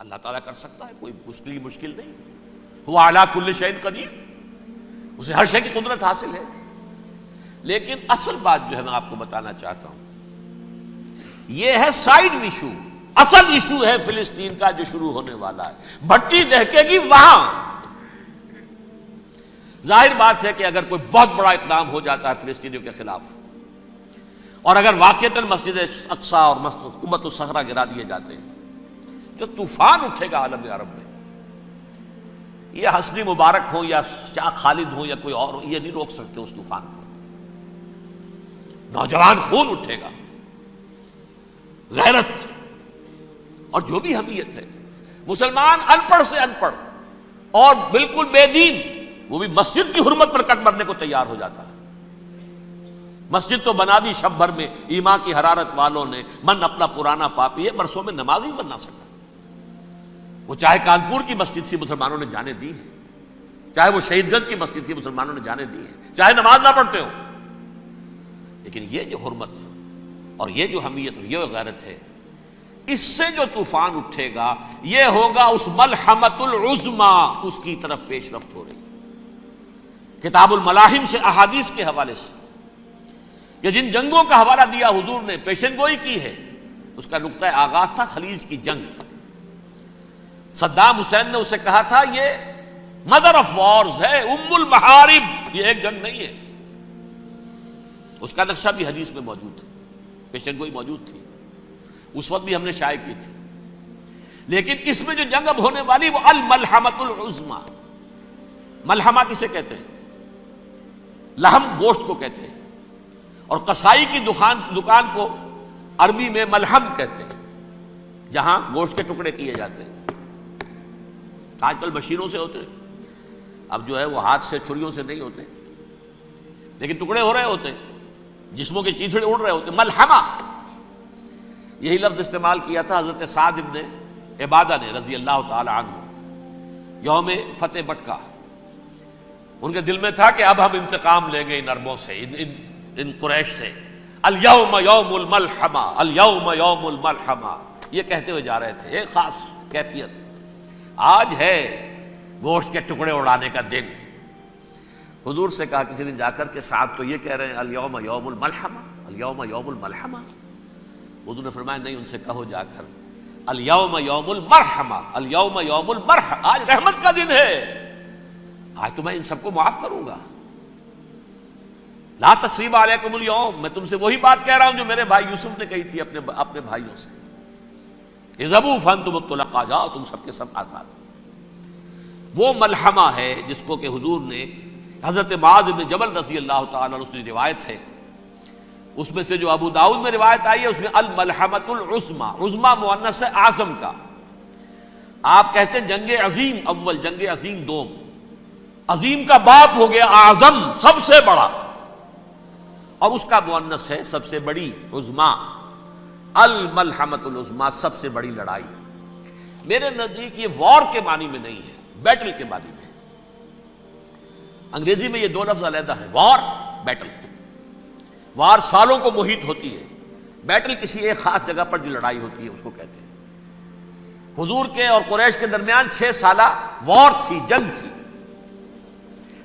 اللہ تعالیٰ کر سکتا ہے، کوئی اس کے لیے مشکل نہیں. ہوا علی کل شیء قدیر، اسے ہر شے کی قدرت حاصل ہے. لیکن اصل بات جو ہے میں آپ کو بتانا چاہتا ہوں، یہ ہے سائیڈ ایشو. اصل ایشو ہے فلسطین کا جو شروع ہونے والا ہے. بھٹی دہکے گی وہاں. ظاہر بات ہے کہ اگر کوئی بہت بڑا اقدام ہو جاتا ہے فلسطینیوں کے خلاف، اور اگر واقعتاً مسجد اقصیٰ اور قبۃ الصخرہ گرا دیے جاتے ہیں، جو طوفان اٹھے گا عالم عرب میں، یہ حسنی مبارک ہوں یا شاہ خالد ہوں یا کوئی اور ہو، یہ نہیں روک سکتے اس طوفان کو. نوجوان خون اٹھے گا، غیرت اور جو بھی حمیت ہے. مسلمان ان پڑھ سے ان پڑھ اور بالکل بے دین، وہ بھی مسجد کی حرمت پر کٹ مرنے کو تیار ہو جاتا ہے. مسجد تو بنا دی شب بھر میں ایمان کی حرارت والوں نے، من اپنا پرانا پاپی ہے، برسوں میں نماز ہی بننا سکا. وہ چاہے کانپور کی مسجد تھی مسلمانوں نے جانے دی ہے، چاہے وہ شہید گنج کی مسجد تھی مسلمانوں نے جانے دی ہے، چاہے نماز نہ پڑھتے ہو. لیکن یہ جو حرمت اور یہ جو حمیت اور یہ غیرت ہے، اس سے جو طوفان اٹھے گا یہ ہوگا اس ملحمۃ العظمی، اس کی طرف پیش رفت ہو رہی. کتاب الملاحم سے احادیث کے حوالے سے کہ جن جنگوں کا حوالہ دیا حضور نے، پیشن گوئی کی ہے، اس کا نقطہ آغاز تھا خلیج کی جنگ. صدام حسین نے اسے کہا تھا یہ مدر آف وارز ہے، ام المحارب، یہ ایک جنگ نہیں ہے. اس کا نقشہ بھی حدیث میں موجود ہے، پیشن گوئی موجود تھی، اس وقت بھی ہم نے شائع کی تھی. لیکن اس میں جو جنگ اب ہونے والی وہ الملحمۃ العظمی. ملحمہ کسے کہتے ہیں؟ لحم گوشت کو کہتے ہیں، اور قصائی کی دکان کو عربی میں ملحم کہتے ہیں، جہاں گوشت کے ٹکڑے کیے جاتے ہیں. آج کل مشینوں سے ہوتے ہیں، اب جو ہے وہ ہاتھ سے چھریوں سے نہیں ہوتے، لیکن ٹکڑے ہو رہے ہوتے ہیں، جسموں کے چیتھڑے اڑ رہے ہوتے ہیں. ملحمہ، یہی لفظ استعمال کیا تھا حضرت سعد ابن عبادہ نے رضی اللہ تعالی عنہ یوم فتح مکہ. ان کے دل میں تھا کہ اب ہم انتقام لیں گے ان عربوں سے، ان قریش سے. الیوم یوم الملحمہ، الیوم یوم الملحمہ، یہ کہتے ہوئے جا رہے تھے. ایک خاص کیفیت، آج ہے گوشت کے ٹکڑے اڑانے کا دن. حضور سے کہا کسی نے جا کر کے ساتھ تو یہ کہہ رہے ہیں الیوم یوم الملحمہ، الیوم یوم الملحمہ. حضور نے فرمایا نہیں، ان سے کہو جا کر الیوم یوم المرحمہ، الیوم یوم المرحمہ، آج رحمت کا دن ہے، آج تو میں ان سب کو معاف کروں گا. لا تثریب علیکم اليوم، میں تم سے وہی بات کہہ رہا ہوں جو میرے بھائی یوسف نے کہی تھی اپنے بھائیوں سے، اذهبوا فانتم الطلقاء، جاؤ تم سب کے سب آزاد. وہ ملحمہ ہے جس کو کہ حضور نے حضرت معاذ بن جبل رضی اللہ تعالیٰ عنہ، اس کی روایت ہے، اس میں سے جو ابو داؤد میں روایت آئی ہے اس میں الملحمۃ العظمی، عظمی مؤنث ہے اعظم کا. آپ کہتے ہیں جنگ عظیم اول، جنگ عظیم دوم، عظیم کا باپ ہو گیا اعظم، سب سے بڑا، اور اس کا مؤنث ہے سب سے بڑی، عظمی. الملحمۃ العظمی، سب سے بڑی لڑائی. میرے نزدیک یہ وار کے معنی میں نہیں ہے، بیٹل کے معنی میں. انگریزی میں یہ دو لفظ علیحدہ ہیں، وار، بیٹل. وار سالوں کو محیط ہوتی ہے، بیٹل کسی ایک خاص جگہ پر جو لڑائی ہوتی ہے اس کو کہتے ہیں. حضور کے اور قریش کے درمیان 6 سالہ وار تھی، جنگ تھی.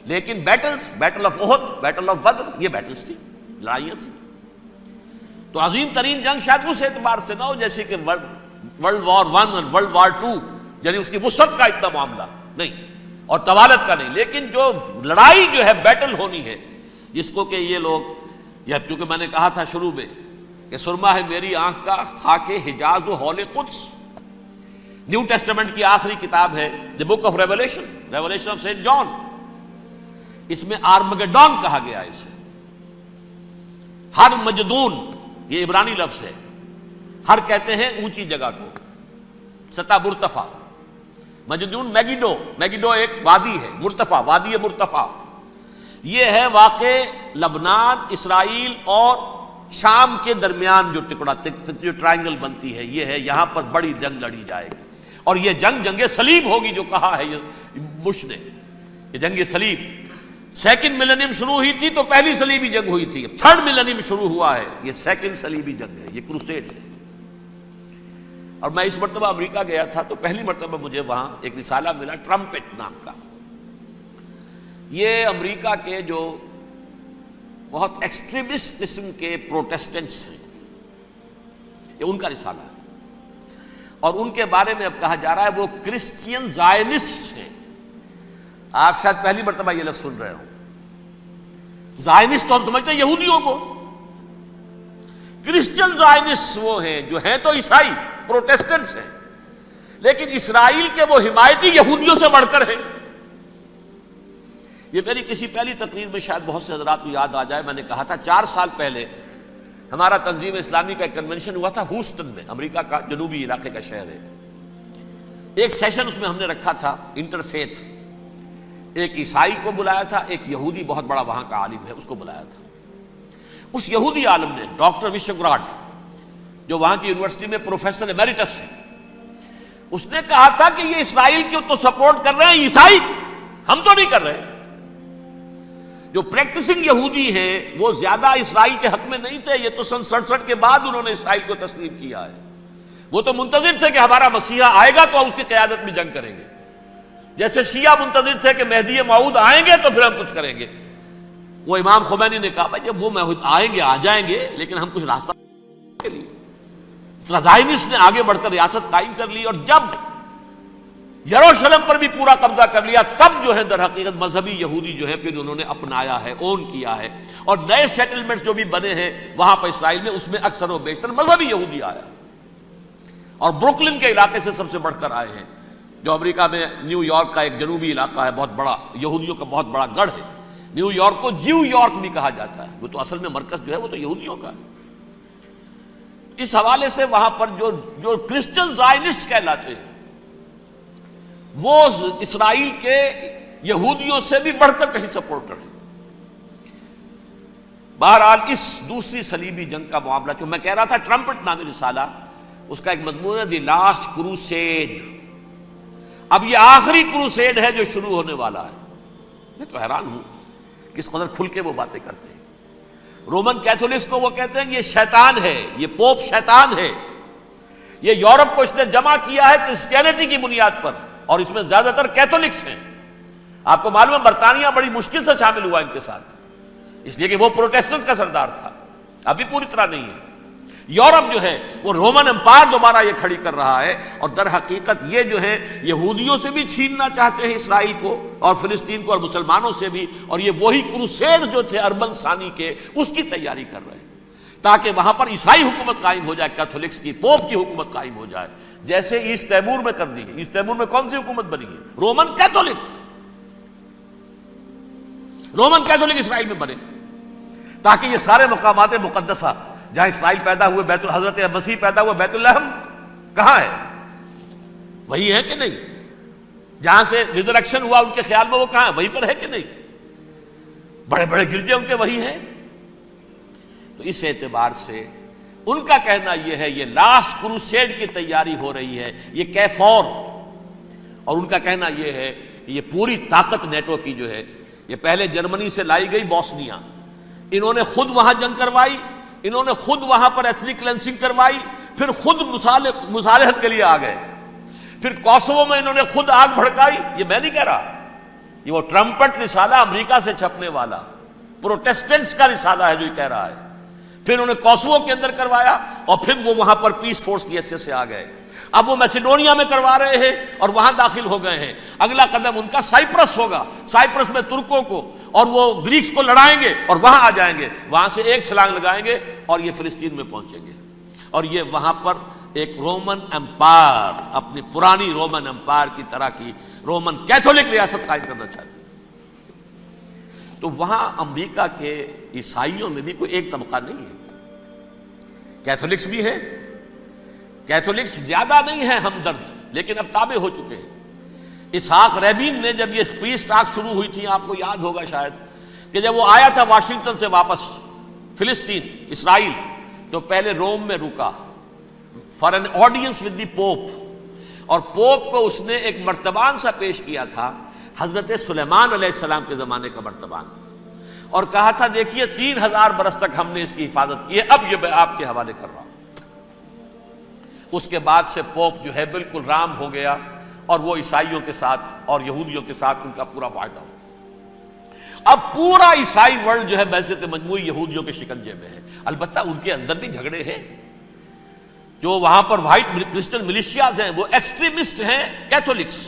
لیکن battles, battle of Uhud, battle of Badr, یہ بیٹلز تھی، لڑائیاں تھیں. تو عظیم ترین جنگ شاید اس اعتبار سے نہ ہو جیسے کہ ورلڈ وار 1 اور ورلڈ وار 2، یعنی اس کی وسعت کا اتنا معاملہ نہیں اور طوالت کا نہیں. لیکن جو لڑائی جو ہے بیٹل ہونی ہے، جس کو کہ یہ لوگ، یا چونکہ میں نے کہا تھا شروع میں کہ سرما ہے میری آنکھ کا خاک حجاز و حول قدس. نیو ٹیسٹمنٹ کی آخری کتاب ہے the book of revelation, revelation of saint John. اس میں آرمگڈون کہا گیا ہے اسے. ہر مجدون، یہ عبرانی لفظ ہے، ہر کہتے ہیں اونچی جگہ کو، سطح مرتفع. مجدون میگیڈو، میگیڈو ایک وادی ہے، مرتفع، وادی مرتفع. یہ ہے واقع لبنان، اسرائیل اور شام کے درمیان جو ٹکڑا، جو ٹرائنگل بنتی ہے، یہ ہے، یہاں پر بڑی جنگ لڑی جائے گی. اور یہ جنگ صلیب ہوگی جو کہا ہے بش نے، یہ جنگ صلیب. سیکنڈ ملینیم شروع ہوئی تھی تو پہلی صلیبی جنگ ہوئی تھی، تھرڈ ملینیم شروع ہوا ہے، یہ سیکنڈ صلیبی جنگ ہے، یہ کروسیڈ ہے. اور میں اس مرتبہ امریکہ گیا تھا تو پہلی مرتبہ مجھے وہاں ایک رسالہ ملا ٹرمپٹ نام کا. یہ امریکہ کے جو بہت ایکسٹریمسٹ قسم کے پروٹیسٹنٹس ہیں، یہ ان کا رسالہ ہے، اور ان کے بارے میں اب کہا جا رہا ہے وہ کرسچین زائنسٹ ہیں. آپ شاید پہلی مرتبہ یہ لفظ سن رہے ہوں. زائنسٹ تو ہم سمجھتے ہیں یہودیوں کو، کرسچین زائنسٹ وہ ہیں جو ہیں تو عیسائی پروٹیسٹنٹس ہیں، لیکن اسرائیل کے وہ حمایتی یہودیوں سے بڑھ کر ہیں. یہ میری کسی پہلی تقریر میں شاید بہت سے حضرات کو یاد آ جائے، میں نے کہا تھا 4 سال پہلے ہمارا تنظیم اسلامی کا ایک کنونشن ہوا تھا ہیوسٹن میں، امریکہ کا جنوبی علاقے کا شہر ہے. ایک سیشن اس میں ہم نے رکھا تھا انٹرفیتھ، ایک عیسائی کو بلایا تھا، ایک یہودی بہت بڑا وہاں کا عالم ہے اس کو بلایا تھا. اس یہودی عالم نے ڈاکٹر وشوگراڈ، جو وہاں کی یونیورسٹی میں پروفیسر ایمیریٹس ہے، اس نے کہا تھا کہ یہ اسرائیل کو تو سپورٹ کر رہے ہیں عیسائی، ہم تو نہیں کر رہے. جو پریکٹسنگ یہودی ہیں وہ زیادہ اسرائیل کے حق میں نہیں تھے، یہ تو سن 67 کے بعد انہوں نے اسرائیل کو تسلیم کیا ہے. وہ تو منتظر تھے کہ ہمارا مسیحا آئے گا تو اس کی قیادت میں جنگ کریں گے، جیسے شیعہ منتظر تھے کہ مہدی موعود آئیں گے تو پھر ہم کچھ کریں گے. وہ امام خمینی نے کہا بھائی جب وہ آئیں گے آ جائیں گے، لیکن ہم کچھ راستہ کے لیے. زائنسٹ نے آگے بڑھ کر ریاست قائم کر لی، اور جب یروشلم پر بھی پورا قبضہ کر لیا تب جو ہے در حقیقت مذہبی یہودی جو ہے پھر انہوں نے اپنایا ہے، اون کیا ہے، اور نئے سیٹلمنٹس جو بھی بنے ہیں وہاں پر اسرائیل میں اس میں اکثر و بیشتر مذہبی یہودی آیا، اور بروکلن کے علاقے سے سب سے بڑھ کر آئے ہیں، جو امریکہ میں نیو یارک کا ایک جنوبی علاقہ ہے، بہت بڑا یہودیوں کا بہت بڑا گڑھ ہے. نیو یارک کو جیو یارک بھی کہا جاتا ہے، وہ تو اصل میں مرکز جو ہے وہ تو یہودیوں کا ہے. اس حوالے سے وہاں پر جو کرسچن زائنسٹ کہلاتے ہیں وہ اسرائیل کے یہودیوں سے بھی بڑھ کر کہیں سپورٹر ہیں. بہرحال اس دوسری صلیبی جنگ کا معاملہ جو میں کہہ رہا تھا ٹرمپٹ نامی رسالہ، اس کا ایک مضمون ہے دی لاسٹ کروسیڈ. اب یہ آخری کروسیڈ ہے جو شروع ہونے والا ہے. میں تو حیران ہوں کس قدر کھل کے وہ باتیں کرتے ہیں. رومن کیتھولکس کو وہ کہتے ہیں کہ یہ شیطان ہے، یہ پوپ شیطان ہے، یہ یورپ کو اس نے جمع کیا ہے کرسچینٹی کی بنیاد پر، اور اس میں زیادہ تر کیتھولکس ہیں. آپ کو معلوم ہے برطانیہ بڑی مشکل سے شامل ہوا ان کے ساتھ، اس لیے کہ وہ پروٹیسٹنٹس کا سردار تھا، ابھی پوری طرح نہیں ہے. یورپ جو ہے وہ رومن امپائر دوبارہ یہ کھڑی کر رہا ہے، اور در حقیقت یہ جو ہے یہودیوں سے بھی چھیننا چاہتے ہیں اسرائیل کو اور فلسطین کو، اور مسلمانوں سے بھی، اور یہ وہی کروسیڈ جو تھے اربن ثانی کے اس کی تیاری کر رہے ہیں تاکہ وہاں پر عیسائی حکومت قائم ہو جائے، کیتھولکس کی پوپ کی حکومت قائم ہو جائے، جیسے ایسٹ تیمور میں کر دی ہے. ایسٹ تیمور میں کون سی حکومت بنی ہے؟ Roman Catholic. رومن کیتھولک اسرائیل میں بنے تاکہ یہ سارے مقامات مقدسہ جہاں اسرائیل پیدا ہوئے، بیت حضرت مسیح پیدا ہوا، بیت الحم کہاں ہے؟ وہی ہے کہ نہیں؟ جہاں سے ریزریکشن ہوا ان کے خیال میں وہ کہاں ہے؟ وہیں پر ہے کہ نہیں؟ بڑے بڑے گرجے ان کے وہی ہیں. تو اس اعتبار سے ان کا کہنا یہ ہے یہ لاسٹ کروسیڈ کی تیاری ہو رہی ہے، یہ کیفور. اور ان کا کہنا یہ ہے کہ یہ پوری طاقت نیٹو کی جو ہے، یہ پہلے جرمنی سے لائی گئی بوسنیا، انہوں نے خود وہاں جنگ کروائی، انہوں نے خود وہاں پر ایتھنک کلینسنگ کروائی، پھر خود مصالحت کے لیے آ گئے، پھر کوسوو میں انہوں نے خود آگ بھڑکائی. یہ میں نہیں کہہ رہا، یہ وہ ٹرمپٹ رسالہ امریکہ سے چھپنے والا پروٹیسٹنٹس کا رسالہ ہے جو یہ کہہ رہا ہے. پھر انہوں نے کوسوو کے اندر کروایا، اور پھر وہ وہاں پر پیس فورس کی حیثیت سے آ گئے. اب وہ میسیڈونیا میں کروا رہے ہیں اور وہاں داخل ہو گئے ہیں. اگلا قدم ان کا سائپرس ہوگا، سائپرس میں ترکوں کو اور وہ گریکس کو لڑائیں گے اور وہاں آ جائیں گے، وہاں سے ایک چھلانگ لگائیں گے اور یہ فلسطین میں پہنچیں گے، اور یہ وہاں پر ایک رومن امپائر، اپنی پرانی رومن امپائر کی طرح کی رومن کیتھولک ریاست قائم کرنا چاہتے ہیں. تو وہاں امریکہ کے عیسائیوں میں بھی کوئی ایک طبقہ نہیں ہے، کیتھولکس بھی ہے، کیتھولکس زیادہ نہیں ہے ہمدرد، لیکن اب تابع ہو چکے ہیں. اسحاق ریبین نے جب یہ پیس ٹاک شروع ہوئی تھی، آپ کو یاد ہوگا شاید کہ جب وہ آیا تھا واشنگٹن سے واپس فلسطین اسرائیل، تو پہلے روم میں رکا for an audience with the pope, اور پوپ کو اس نے ایک مرتبان سا پیش کیا تھا، حضرت سلیمان علیہ السلام کے زمانے کا مرتبان، اور کہا تھا دیکھیے 3000 برس تک ہم نے اس کی حفاظت کی ہے، اب یہ میں آپ کے حوالے کر رہا ہوں. اس کے بعد سے پوپ جو ہے بالکل رام ہو گیا، اور وہ عیسائیوں کے ساتھ اور یہودیوں کے ساتھ ان کا پورا معاہدہ ہو۔ اب پورا عیسائی ورلڈ جو ہے بعثت مجموعی یہودیوں کے شکنجے میں ہے۔ البتہ ان کے اندر بھی جھگڑے ہیں، جو وہاں پر وائٹ کرسچن ملیشیاز ہیں وہ ایکسٹریمسٹ ہیں کیتھولکس،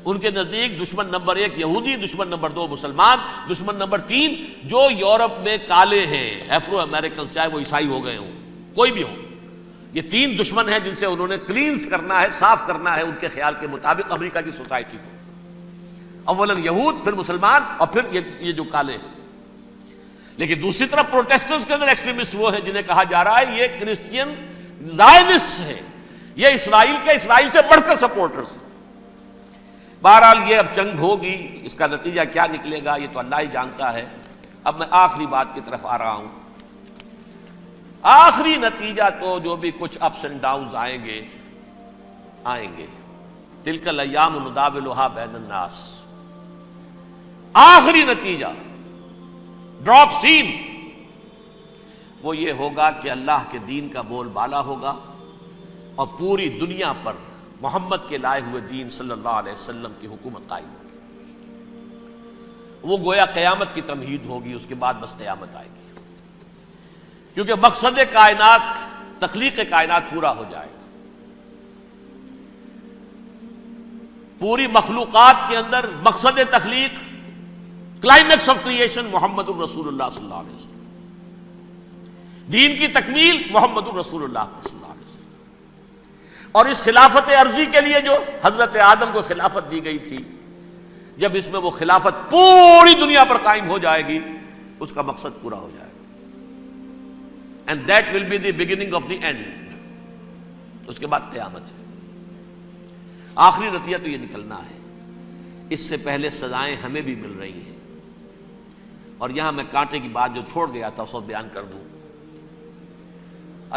ان کے نزدیک دشمن نمبر 1 یہودی، دشمن نمبر 2 مسلمان، دشمن نمبر 3 جو یورپ میں کالے ہیں، ایفرو امریکن، چاہے وہ عیسائی ہو گئے ہوں کوئی بھی ہو، یہ 3 دشمن ہیں جن سے انہوں نے کلینز کرنا ہے، صاف کرنا ہے ان کے خیال کے مطابق امریکہ کی سوسائٹی کو، اولاً یہود، پھر مسلمان، اور پھر یہ جو کالے ہیں۔ لیکن دوسری طرف پروٹیسٹنٹس کے اندر ایکسٹریمسٹ وہ ہیں جنہیں کہا جا رہا ہے یہ کرسچین زائنسٹ ہیں، یہ اسرائیل سے بڑھ کر سپورٹرز ہیں۔ بہرحال یہ اب جنگ ہوگی، اس کا نتیجہ کیا نکلے گا یہ تو اللہ ہی جانتا ہے۔ اب میں آخری بات کی طرف آ رہا ہوں۔ آخری نتیجہ تو جو بھی کچھ اپس اینڈ ڈاؤنز آئیں گے، تلک الایام نداولها بین الناس، آخری نتیجہ ڈراپ سین وہ یہ ہوگا کہ اللہ کے دین کا بول بالا ہوگا، اور پوری دنیا پر محمد کے لائے ہوئے دین صلی اللہ علیہ وسلم کی حکومت قائم ہوگی۔ وہ گویا قیامت کی تمہید ہوگی، اس کے بعد بس قیامت آئے گی، کیونکہ مقصد کائنات، تخلیق کائنات پورا ہو جائے گا۔ پوری مخلوقات کے اندر مقصد تخلیق، کلائمیکس آف کریشن محمد الرسول اللہ صلی اللہ علیہ وسلم، دین کی تکمیل محمد الرسول اللہ صلی اللہ علیہ وسلم۔ اور اس خلافت عرضی کے لیے جو حضرت آدم کو خلافت دی گئی تھی، جب اس میں وہ خلافت پوری دنیا پر قائم ہو جائے گی، اس کا مقصد پورا ہو جائے گا، and that will be the beginning of the end. اس کے بعد قیامت ہے۔ آخری نتیجہ تو یہ نکلنا ہے۔ اس سے پہلے سزائیں ہمیں بھی مل رہی ہیں، اور یہاں میں کانٹے کی بات جو چھوڑ گیا تھا اس کو بیان کر دوں۔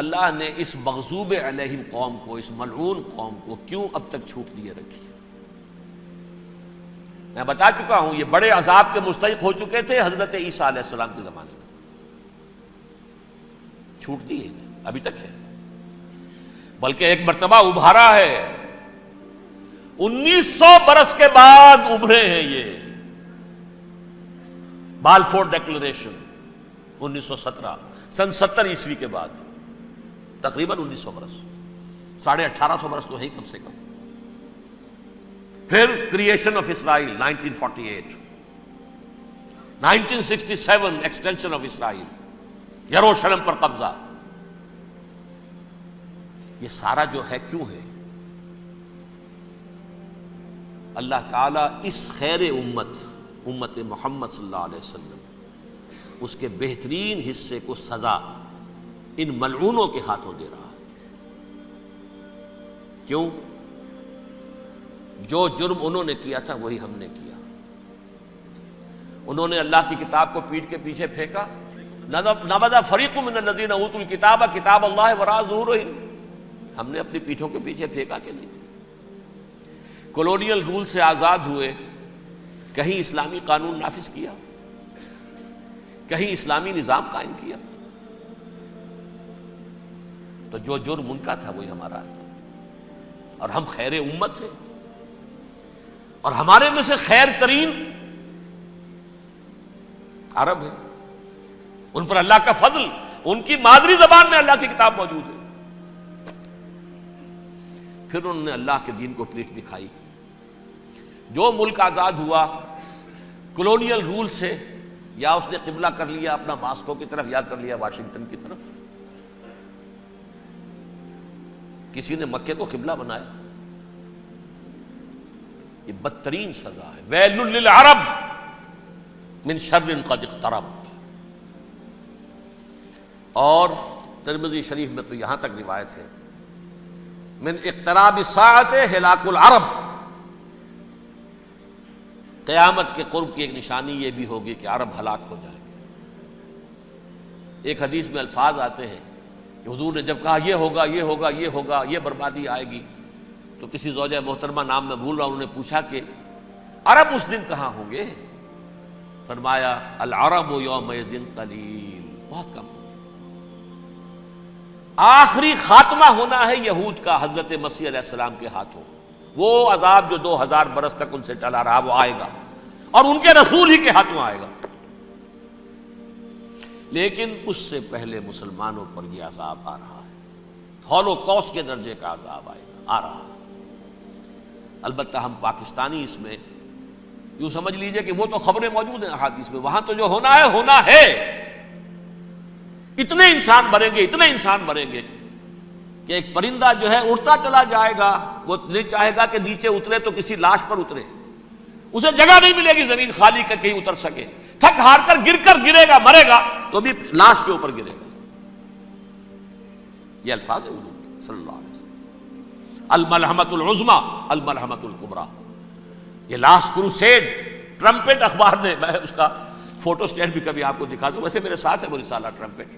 اللہ نے اس مغضوب علیہم قوم کو، اس ملعون قوم کو کیوں اب تک چھوٹ دیے رکھی؟ میں بتا چکا ہوں یہ بڑے عذاب کے مستحق ہو چکے تھے حضرت عیسیٰ علیہ السلام کے زمانے میں، چھوٹ دی ہے، ابھی تک ہے، بلکہ ایک مرتبہ ابھارا ہے۔ 1900 برس کے بعد ابھرے ہیں یہ، بالفور ڈیکلریشن 1917، سن 70 عیسوی کے بعد، تقریباً 1900 برس، 1850 برس تو ہے ہی کم سے کم۔ پھر creation of Israel 1948، 1967 extension of Israel, یروشلم پر قبضہ۔ یہ سارا جو ہے کیوں ہے؟ اللہ تعالیٰ اس خیر امت محمد صلی اللہ علیہ وسلم، اس کے بہترین حصے کو سزا ان ملعونوں کے ہاتھوں دے رہا ہے۔ کیوں؟ جو جرم انہوں نے کیا تھا وہی ہم نے کیا۔ انہوں نے اللہ کی کتاب کو پیٹھ کے پیچھے پھینکا، نبذ فریق من الذین اوتوا الکتاب کتاب اللہ وراء ظہورہم، ہم نے اپنی پیٹھوں کے پیچھے پھینکا کہ نہیں؟ کولونیل رول سے آزاد ہوئے، کہیں اسلامی قانون نافذ کیا، کہیں اسلامی نظام قائم کیا؟ تو جو جرم ان کا تھا وہی ہمارا ہے، اور ہم خیر امت ہیں، اور ہمارے میں سے خیر ترین عرب ہیں، ان پر اللہ کا فضل، ان کی مادری زبان میں اللہ کی کتاب موجود ہے۔ پھر انہوں نے اللہ کے دین کو پیٹھ دکھائی۔ جو ملک آزاد ہوا کولونیل رول سے، یا اس نے قبلہ کر لیا اپنا ماسکو کی طرف، یا کر لیا واشنگٹن کی طرف، کسی نے مکے کو قبلہ بنایا، یہ بدترین سزا ہے۔ ویل للعرب من شر قد اقترب۔ اور ترمذی شریف میں تو یہاں تک روایت ہے، من اقتراب الساعۃ ہلاک العرب، قیامت کے قرب کی ایک نشانی یہ بھی ہوگی کہ عرب ہلاک ہو جائیں گے۔ ایک حدیث میں الفاظ آتے ہیں کہ حضور نے جب کہا یہ ہوگا یہ ہوگا یہ ہوگا، یہ بربادی آئے گی، تو کسی زوجہ محترمہ نام میں بھول رہا ہوں، انہوں نے پوچھا کہ عرب اس دن کہاں ہوں گے؟ فرمایا العرب یومئذ قلیل، بہت کم۔ آخری خاتمہ ہونا ہے یہود کا حضرت مسیح علیہ السلام کے ہاتھوں. وہ عذاب جو 2000 برس تک ان سے ٹلا رہا وہ آئے گا اور ان کے رسول ہی کے ہاتھوں آئے گا. لیکن اس سے پہلے مسلمانوں پر یہ عذاب آ رہا ہے، ہولوکاسٹ کے درجے کا عذاب آ رہا ہے. البتہ ہم پاکستانی اس میں یوں سمجھ لیجئے کہ وہ تو خبریں موجود ہیں احادیث میں، وہاں تو جو ہونا ہے. اتنے انسان مریں گے کہ ایک پرندہ جو ہے اڑتا چلا جائے گا، وہ نہیں چاہے گا کہ نیچے اترے تو کسی لاش پر اترے، اسے جگہ نہیں ملے گی زمین خالی کر کہیں اتر سکے، تھک ہار کر گرے گا، مرے گا تو بھی لاش کے اوپر گرے گا. یہ الفاظ ہیں حضور کے صلی اللہ علیہ وسلم. الملحمۃ العظمی الملحمۃ الکبریٰ، یہ لاسٹ کروسیڈ ٹرمپٹ اخبار نے، میں اس کا فوٹو اسٹیٹ بھی کبھی آپ کو دکھا دوں، ویسے میرے ساتھ ہے وہ رسالہ ٹرمپٹ،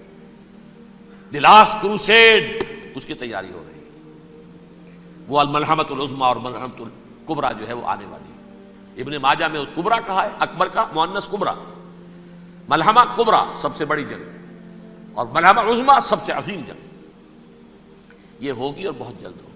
دی لاسٹ کروسیڈ، اس کی تیاری ہو رہی ہے. وہ الملحمۃ العظمی اور ملحمۃ الکبریٰ جو ہے وہ آنے والی ہے. ابن ماجہ میں کبریٰ کہا ہے، اکبر کا مؤنث کبریٰ، ملحمہ کبریٰ سب سے بڑی جنگ اور ملحمہ عظمی سب سے عظیم جنگ. یہ ہوگی اور بہت جلد ہوگی.